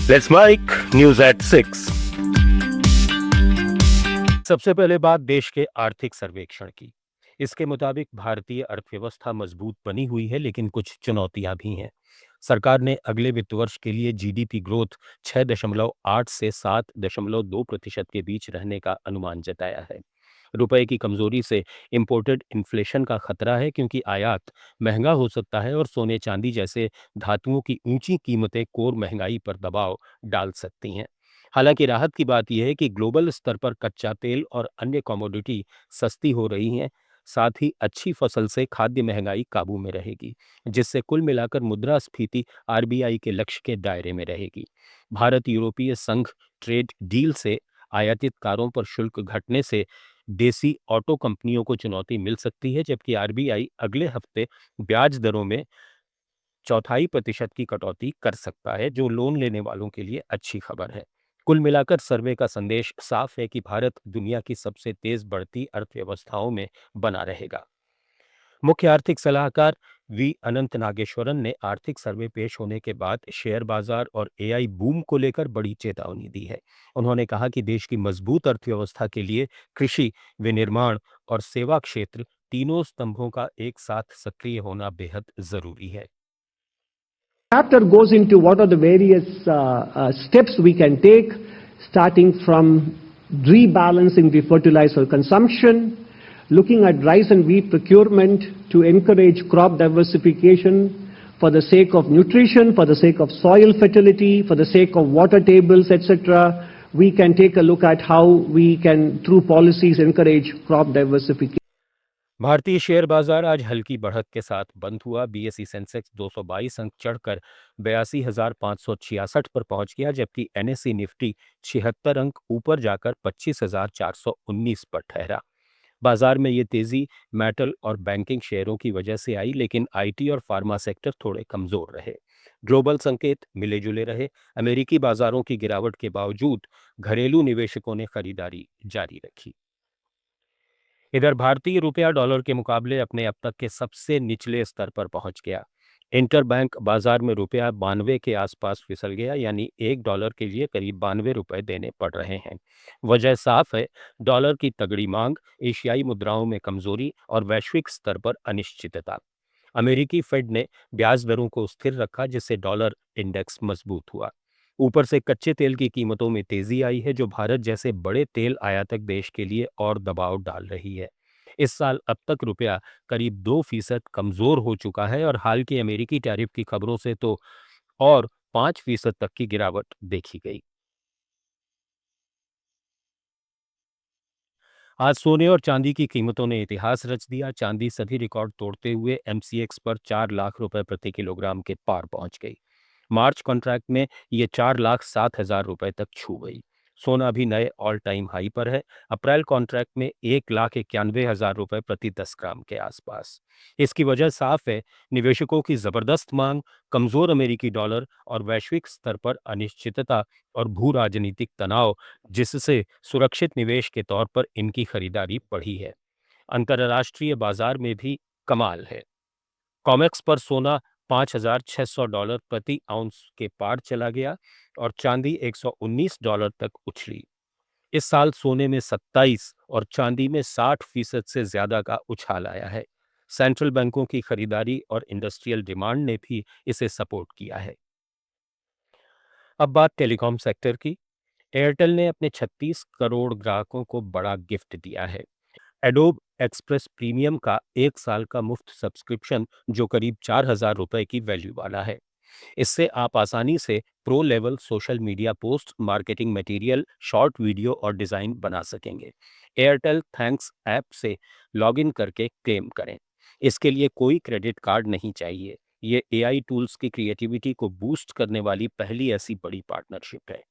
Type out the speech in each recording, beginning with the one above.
Let's mic news at 6। सबसे पहले बात देश के आर्थिक सर्वेक्षण की। इसके मुताबिक भारतीय अर्थव्यवस्था मजबूत बनी हुई है, लेकिन कुछ चुनौतियां भी हैं। सरकार ने अगले वित्त वर्ष के लिए जीडीपी ग्रोथ 6.8 से 7.2% के बीच रहने का अनुमान जताया है। रुपए की कमजोरी से इंपोर्टेड इन्फ्लेशन का खतरा है, क्योंकि आयात महंगा हो सकता है और सोने चांदी जैसे धातुओं की ऊंची कीमतें कोर महंगाई पर दबाव डाल सकती हैं। हालांकि राहत की बात यह है कि ग्लोबल स्तर पर कच्चा तेल और अन्य कमोडिटी सस्ती हो रही हैं। साथ ही अच्छी फसल से खाद्य महंगाई काबू में रहेगी, जिससे कुल मिलाकर मुद्रास्फीति आरबीआई के लक्ष्य के दायरे में रहेगी। भारत यूरोपीय संघ ट्रेड डील से आयातित कारों पर शुल्क घटने से देसी ऑटो कंपनियों को चुनौती मिल सकती है, जबकि आरबीआई अगले हफ्ते ब्याज दरों में 0.25% की कटौती कर सकता है, जो लोन लेने वालों के लिए अच्छी खबर है। कुल मिलाकर सर्वे का संदेश साफ है कि भारत दुनिया की सबसे तेज बढ़ती अर्थव्यवस्थाओं में बना रहेगा। मुख्य आर्थिक सलाहकार वी अनंत नागेश्वरन ने आर्थिक सर्वे पेश होने के बाद शेयर बाजार और एआई बूम को लेकर बड़ी चेतावनी दी है। उन्होंने कहा कि देश की मजबूत अर्थव्यवस्था के लिए कृषि, विनिर्माण और सेवा क्षेत्र तीनों स्तंभों का एक साथ सक्रिय होना बेहद जरूरी है। Chapter goes into what are the various steps we can take, starting from rebalancing the fertilizer consumption, looking at rice and wheat procurement to encourage crop diversification for the sake of nutrition, for the sake of soil fertility, for the sake of water tables, etc. We can take a look at how we can, through policies, encourage crop diversification. भारतीय share बाजार आज हल्की बढ़त के साथ बंद हुआ। BSE Sensex 222 अंक चढ़कर 82,566 पर पहुंच गया, जबकि एनएसई निफ्टी 76 अंक ऊपर जाकर 25,419 पर ठहरा। बाजार में ये तेजी मेटल और बैंकिंग शेयरों की वजह से आई, लेकिन आईटी और फार्मा सेक्टर थोड़े कमजोर रहे। ग्लोबल संकेत मिले जुले रहे। अमेरिकी बाजारों की गिरावट के बावजूद घरेलू निवेशकों ने खरीदारी जारी रखी। इधर भारतीय रुपया डॉलर के मुकाबले अपने अब तक के सबसे निचले स्तर पर पहुंच गया। इंटरबैंक बाजार में रुपया 92 के आसपास फिसल गया, यानी $1 के लिए करीब 92 रुपए देने पड़ रहे हैं। वजह साफ है, डॉलर की तगड़ी मांग, एशियाई मुद्राओं में कमजोरी और वैश्विक स्तर पर अनिश्चितता। अमेरिकी फेड ने ब्याज दरों को स्थिर रखा, जिससे डॉलर इंडेक्स मजबूत हुआ। ऊपर से कच्चे तेल की कीमतों में तेजी आई है, जो भारत जैसे बड़े तेल आयातक देश के लिए और दबाव डाल रही है। इस साल अब तक रुपया करीब 2% कमजोर हो चुका है और हाल की अमेरिकी टैरिफ की खबरों से तो और 5% तक की गिरावट देखी गई। आज सोने और चांदी की कीमतों ने इतिहास रच दिया। चांदी सभी रिकॉर्ड तोड़ते हुए एमसीएक्स पर 4 लाख रुपए प्रति किलोग्राम के पार पहुंच गई। मार्च कॉन्ट्रैक्ट में ये 4,07,000 रुपए तक छू गई। सोना भी नए ऑल टाइम हाई पर है। अप्रैल कॉन्ट्रैक्ट में 1,91,000 रुपए प्रति 10 ग्राम के आसपास। इसकी वजह साफ है, निवेशकों की जबरदस्त मांग, कमजोर अमेरिकी डॉलर और वैश्विक स्तर पर अनिश्चितता और भू राजनीतिक तनाव, जिससे सुरक्षित निवेश के तौर पर इनकी खरीदारी बढ़ी है। अंतर्राष्ट्रीय बाजार में भी कमाल है। कॉमेक्स पर सोना $5,600 प्रति आउंस के पार चला गया और चांदी $119 तक उछली। इस साल सोने में 27 और चांदी में 60% से ज्यादा का उछाल आया है। सेंट्रल बैंकों की खरीदारी और इंडस्ट्रियल डिमांड ने भी इसे सपोर्ट किया है। अब बात टेलीकॉम सेक्टर की। एयरटेल ने अपने 36 करोड़ ग्राहकों को बड़ा गिफ्ट दिया है। एडोब एक्सप्रेस प्रीमियम का 1 साल का मुफ्त सब्सक्रिप्शन, जो करीब 4,000 रुपए की वैल्यू वाला है। इससे आप आसानी से pro level social media post, marketing material, short video और डिजाइन बना सकेंगे। एयरटेल थैंक्स ऐप से लॉगिन करके क्लेम करें। इसके लिए कोई क्रेडिट कार्ड नहीं चाहिए। ये एआई टूल्स की क्रिएटिविटी को बूस्ट करने वाली पहली ऐसी बड़ी पार्टनरशिप है।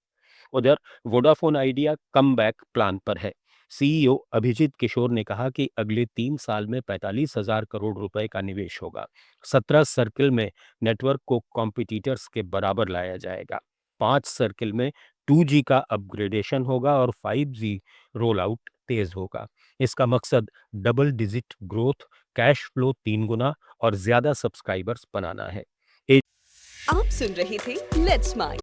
उधर Vodafone idea come back plan पर है। सीईओ अभिजीत किशोर ने कहा कि अगले 3 साल में 45,000 करोड़ रुपए का निवेश होगा। 17 सर्किल में नेटवर्क को कॉम्पिटिटर्स के बराबर लाया जाएगा। 5 सर्किल में 2G का अपग्रेडेशन होगा और 5G रोल आउट तेज होगा। इसका मकसद double digit growth, cash flow 3 गुना और ज्यादा सब्सक्राइबर्स बनाना है। आप सुन रहे थे लेट्स माइंड,